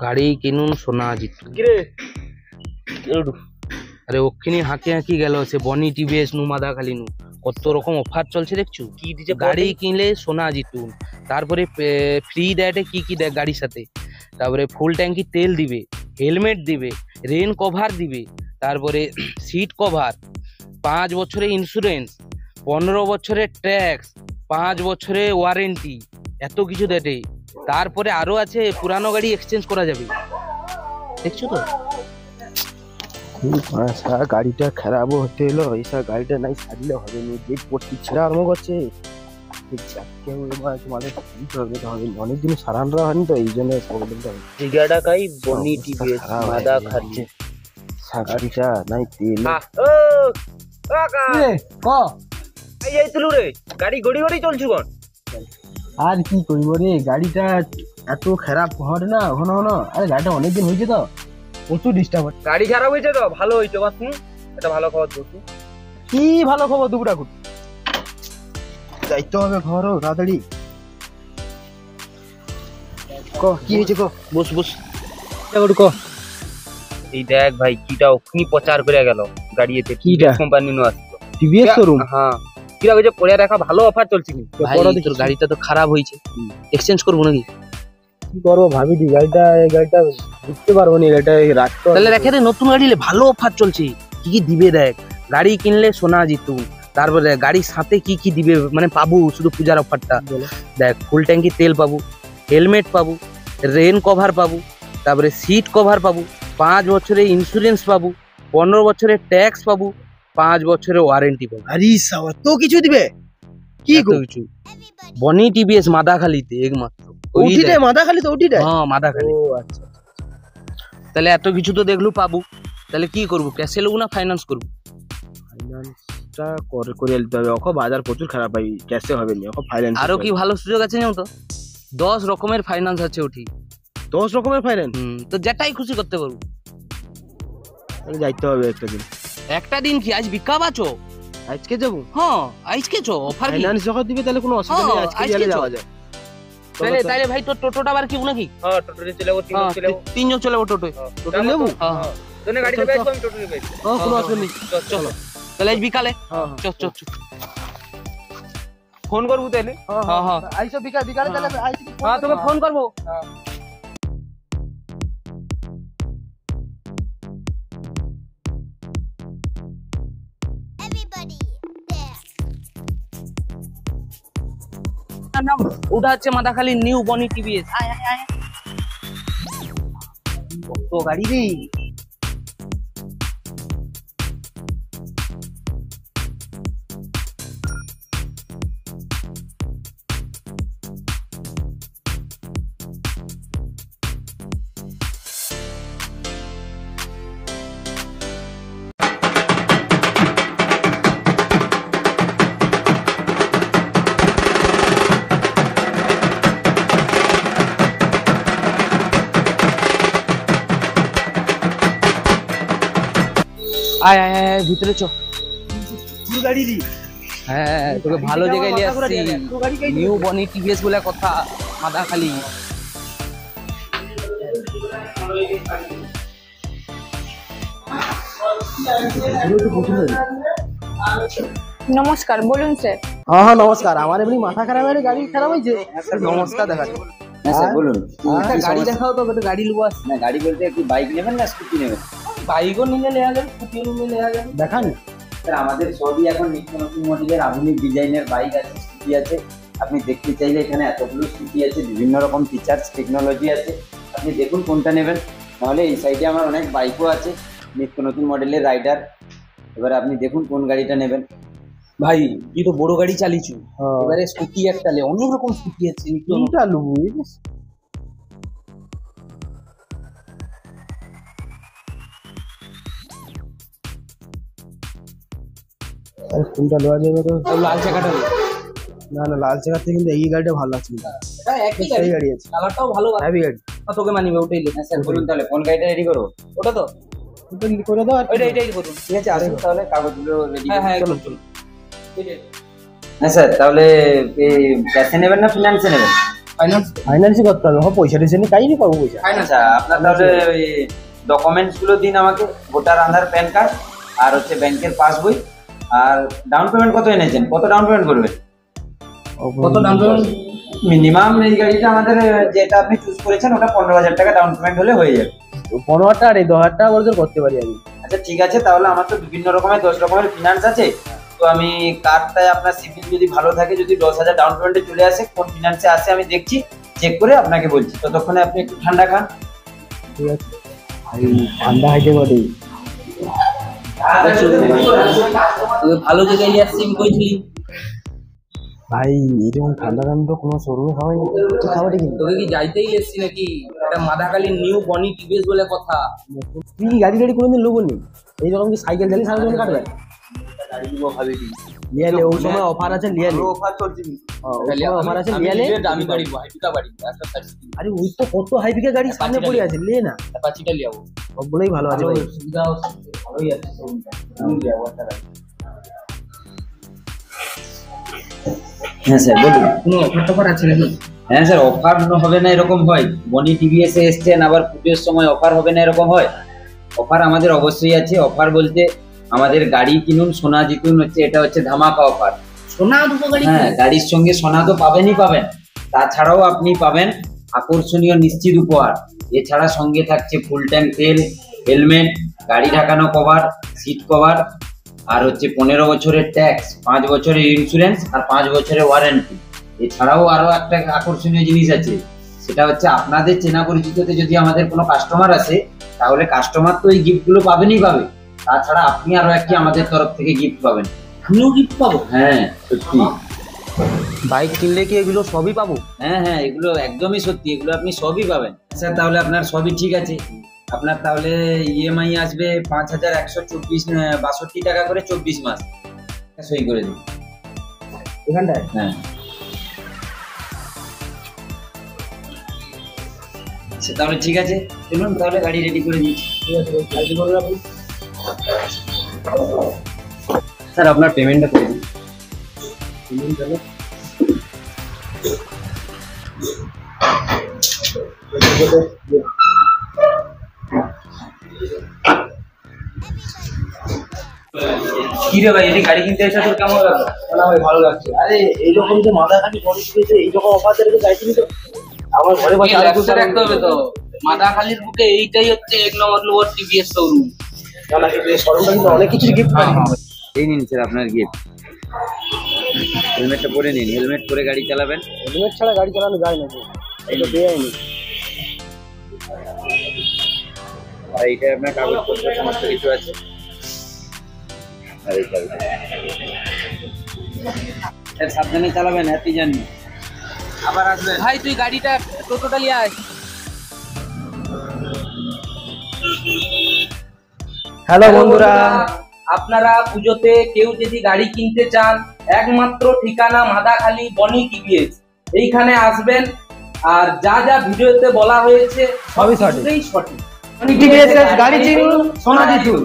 গাড়ি কিনুন সোনা জিতু। আরে ওখানে হাঁকি হাঁকি গেল সে বনি টিভিএস নু মাদাখালি নু কত রকম অফার চলছে দেখছো। কি দিছে গাড়ি কিনলে সোনা জিতুন, তারপরে ফ্রি দেয় কি কি দেয় গাড়ির সাথে, তারপরে ফুল ট্যাঙ্কি তেল দিবে, হেলমেট দিবে, রেন কভার দিবে, তারপরে সিট কভার, 5 বছরের ইন্স্যুরেন্স, 15 বছরের ট্যাক্স, 5 বছরের ওয়ারেন্টি, এত কিছু দেয়। তারপরে আরো আছে পুরানো গাড়ি এক্সচেঞ্জ করা যাবে, দেখছো তো। গাড়িটা খারাপ হতে এলো, এইসব গাড়িটা নাই সারলে হবে না, গেট পড়তে ছেড়ে আরম্ভ করছে। অনেকদিন সারানো হয়নি তো, এই জন্য জিগাটাকাই বনি টিভিএস মাদা খাচ্ছে গাড়িটা নাই তেল। গাড়ি গড়ি গড়ি চলছু কোন আর কি করবো রে, গাড়িটা এত খারাপ হয় না হনো হনো। আরে গাড়িটা অনেকদিন হয়েছে তো, প্রচুর ডিস্টার্ব হচ্ছে। গাড়ি খারাপ হয়েছে তো ভালো হয়েছে বাস, এটা ভালো খবর বলছি। কি ভালো খবর দুপুরা কুট যাইতে হবে ঘরও তাড়াতাড়ি। কি হয়েছে ক, বস বস ক। এই দেখ ভাই কিটা ওখানে প্রচার করে গেল গাড়িতে, কিটা কোম্পানি নো আসলো টিভিএস শোরুম। হ্যাঁ কিরা কইছে পড়ে রাখা ভালো অফার চলছে কি ভাই, তোর গাড়িটা তো খারাপ হয়েছে, এক্সচেঞ্জ করবো নাকি? কি করবো ভাবিনি, গাড়িটা এই গাড়িটা বুঝতে পারবো না, গাড়িটা রাখতে তাহলে রেখে দে, নতুন গাড়ি ভালো অফার চলছে। কি কি দিবে দেখ, গাড়ি কিনলে সোনা জিতু, তারপরে গাড়ির সাথে কি কি দিবে মানে পাবো শুধু পূজার অফারটা দেখ। ফুল ট্যাঙ্কি তেল পাবো, হেলমেট পাবো, রেন কভার পাবো, তারপরে সিট কভার পাবো, 5 বছরের ইন্স্যুরেন্স পাবো, 15 বছরের ট্যাক্স পাবো, 5 বছরের ওয়ারেন্টি পাবো। আরে সাওয়া তো কিছু দিবে কি কিছু। বনি টিভিএস মাদাখালিতে একমাত্র ওটিতে, মাদাখালি তো ওটিতে। হ্যাঁ মাদাখালি। ও আচ্ছা, তাহলে এত কিছু তো দেখলু পাবো, তাহলে কি করবো, ক্যাশে লবো না ফাইন্যান্স করবো? ফাইন্যান্সটা করে নিতে হবে, ওখো বাজার প্রচুর খারাপ ভাই, ক্যাশে হবে না, ওখো ফাইন্যান্স। আরো কি ভালো সুযোগ আছে জানো তো, 10 রকমের ফাইন্যান্স আছে ওটি। 10 রকমের ফাইন্যান্স? তো যেটাই খুশি করতে পারবো। তাহলে যাইতে হবে একটা দিন কি আজ বিকাব আছো? আজকে যাবো? হ্যাঁ আজকে চো, অফার ফাইন্যান্স যখন দিবে তাহলে কোনো অসুবিধা নেই, আজকে গেলে যাওয়া যায়। তাহলে ভাই তোর টোটোটা আবার কি নাকি? হ্যাঁ টোটোতে চলে যাবো, তিনজন চলে যাবো টোটোয়। টোটো নেবো? হ্যাঁ তোনে গাড়িতে বসবো, আমি টোটোতে বসবো। হ্যাঁ কোনো অসুবিধা নেই, চলো তাহলে আজ বিকালে। চল চল চল ফোন করবো তাহলে। হ্যাঁ হ্যাঁ আইসো বিকালে তাহলে আইসি। হ্যাঁ তোকে ফোন করবো। ওটা হচ্ছে মাদাখালি নিউ বনি টিভিএস। আয় আয় আয়, কত গাড়ি রে। আয় আয় আয় ভিতরে চ। গাড়ি দি হ্যাঁ তোকে ভালো জায়গায় নিয়ে আসছি, নিউ বনি টিভিএস বলে কথা মাদাখালি। নমস্কার, বলুন স্যার। হ্যাঁ হ্যাঁ নমস্কার, আমার এমনি মাথা খারাপ হয়ে গাড়ি খারাপ হয়েছে। নমস্কার দেখাচ্ছি। হ্যাঁ স্যার বলুন। গাড়ি দেখাও তো, একটু গাড়ি নেবো। না গাড়ি বলতে কি বাইক নেবেন না স্কুটি নেবেন? বাইকও নিলে নেওয়া যাবে, স্কুটিও নিলে নেওয়া যাবে। দেখান স্যার আমাদের সবই এখন নিত্য নতুন মডেলের আধুনিক ডিজাইনের বাইক আছে, স্কুটি আছে। আপনি দেখতে চাইলে এখানে এতগুলো স্কুটি আছে, বিভিন্ন রকম ফিচার্স টেকনোলজি আছে, আপনি দেখুন কোনটা নেবেন। নাহলে এই সাইডে আমার অনেক বাইকও আছে নিত্য নতুন মডেলের রাইডার। এবার আপনি দেখুন কোন গাড়িটা নেবেন। ভাই তুই তো বড় গাড়ি চালিয়েছু, এবারে স্কুটি একটা লে, অনেক রকম স্কুটি আছে। কোনটা লুবু? কোনটা লওয়া যাবে তো? লাল চাকাটা লে। না না লাল চাকার থেকে কিন্তু এই গাড়িটা ভালো লাগছে। একই গাড়ি আছে, কালারটাও ভালো, হেভি গাড়ি। তোকে মানিবে ওটাই লে। স্যার বলুন তাহলে কোন গাড়িটা রেডি করবো? ওটা তো করে দাও, এটাই করুন। ঠিক আছে আসুন তাহলে, কাগজগুলো রেডি। হ্যাঁ হ্যাঁ চলুন চলুন। হ্যাঁ স্যার, তাহলে ক্যাশে নেবেন না ফিনান্সে নেবেন? ফাইন্যান্সই করতে হবে, পয়সা টেসে নিয়ে কাই পাবো পয়সা। আচ্ছা আপনার তাহলে ওই ডকুমেন্টস গুলো দিন আমাকে, ভোটার আধার, প্যান কার্ড, আর হচ্ছে ব্যাংকের পাসবই। আর ডাউন পেমেন্ট কত এনেছেন, কত ডাউন পেমেন্ট করবেন? কত ডাউন পেমেন্ট? মিনিমাম এই গাড়িটা আমাদের যেটা আপনি চুজ করেছেন ওটা 15,000 টাকা ডাউন পেমেন্ট হলে হয়ে যাবে। 15,000 টাকা 10,000 টাকা করে করতে পারি আমি। আচ্ছা ঠিক আছে, তাহলে আমার তো বিভিন্ন রকমের 10 রকমের ফিনান্স আছে, তো আমি কার্ডটায় আপনার সিভিল যদি ভালো থাকে, যদি 10,000 ডাউন পেমেন্টে চলে আসে, কোন ফিনান্সে আসে আমি দেখছি, চেক করে আপনাকে বলছি। ততক্ষণে আপনি একটু ঠান্ডা খান। ঠিক আছে ভাই, ঠান্ডা হাইতে বটে। ভালো জায়গায় আসছি কইছিলি ভাই এরকম ঠান্ডা তো কোনো শোরুমে খাওয়াই না, তুই খাবারটা কি? তোকে কি যাইতেই এসছি নাকি? এটা মাদাখালী নিউ বনি টিভিএস বলে কথা। তুই কি গাড়ি কোনোদিন লোক নি? এইরকম কি সাইকেল চালিয়ে সারা জীবন কাটবে? গাড়ি দিব ভাবিনি। লিয়ালে ওই সময় অফার আছে, লিয়ালে অফার চলছে। অফার আছে, লিয়ালে দামি গাড়ি ভাই, দুটা গাড়ি একটা সার্ভিস। আরে ওই তো কত হাইপিকে গাড়ি সামনে পড়ে আছে, লে না অ্যাপাচিটা লিয়াবো, সবগুলোই ভালো আছে ভাই। সুবিধা ভালোই আছে শোরুমটা। লিয়াবো একটা গাড়ি। হ্যাঁ স্যার বলুন। কোনো অফার আছে নাকি? হ্যাঁ স্যার, অফার হবে না এরকম হয়? বনি টিভিএস এ এসছেন, আবার পুজোর সময় অফার হবে না এরকম হয়? অফার আমাদের অবশ্যই আছে। অফার বলতে আমাদের গাড়ি কিনুন সোনা জিতুন, হচ্ছে এটা হচ্ছে ধামাকা অফার। সোনা দুটো গাড়ি? হ্যাঁ, গাড়ির সঙ্গে সোনা তো পাবেনই পাবেন, তাছাড়াও আপনি পাবেন আকর্ষণীয় নিশ্চিত উপহার। এছাড়া সঙ্গে থাকছে ফুল ট্যাঙ্ক তেল, হেলমেট, গাড়ি ঢাকানো কভার, সিট কভার, আর হচ্ছে 15 বছরের ট্যাক্স, 5 বছরের ইন্স্যুরেন্স আর 5 বছরের ওয়ারেন্টি। এছাড়াও আরো একটা আকর্ষণীয় জিনিস আছে, সেটা হচ্ছে আপনাদের চেনা পরিচিততে যদি আমাদের কোনো কাস্টমার আসে, তাহলে কাস্টমার তো এই গিফটগুলো পাবেনই পাবে, তাছাড়া আপনি আরো একটি আমাদের তরফ থেকে গিফট পাবেন। আমিও গিফট পাবো? হ্যাঁ সত্যি। বাইক কিনলে কি এগুলো সবই পাবো? হ্যাঁ হ্যাঁ, এগুলো একদমই সত্যি, এগুলো আপনি সবই পাবেন। স্যার তাহলে আপনার সবই ঠিক আছে। আপনার তাহলে ইএমআই আসবে 5,162 টাকা করে 24 মাস। সই করে দিন এখানটায়। হ্যাঁ আচ্ছা তাহলে ঠিক আছে, চলুন তাহলে গাড়ি রেডি করে দিচ্ছি। ঠিক আছে ভাই, গাড়ি করে রাখুন। স্যার আপনার পেমেন্টটা করে দিন। কি রে ভাই, এটি গাড়ি কিনতে এসে তোর কেমন লাগলো? না ভাই ভালো লাগছে। আরে এইরকম যে মাদাখালি বড় শিখেছে, এইরকম অফার থেকে গাড়ি কিনি তো আমার ঘরে বসে আর কিছু রাখতে হবে তো। মাদাখালীর বুকে এইটাই হচ্ছে এক নম্বর টিভিএস শোরুম। না না, কিন্তু এই শোরুমটা কিন্তু অনেক কিছু গিফট পাই। এই নিন স্যার আপনার গিফট। হেলমেটটা পরে নিন, হেলমেট পরে গাড়ি চালাবেন। হেলমেট ছাড়া গাড়ি চালানো যায় না, এটা দেয়নি। আর এইটা আপনার কাগজপত্র সমস্ত কিছু আছে। আর এই চাবিটা। স্যার সাবধানে চালাবেন, হ্যাপি জার্নি। আবার আসবেন। ভাই তুই গাড়িটা টোটোটা নিয়ে আয়। হ্যালো বন্ধুরা, আপনারা পুজোতে কেউ যদি গাড়ি কিনতে চান, একমাত্র ঠিকানা মাদাখালী বনি টিভিএস। এইখানে আসবেন, আর যা যা ভিডিওতে বলা হয়েছে সবই সঠিক। সঠিক। টিভিএস গাড়ি চিনুন, সোনা জিতুন।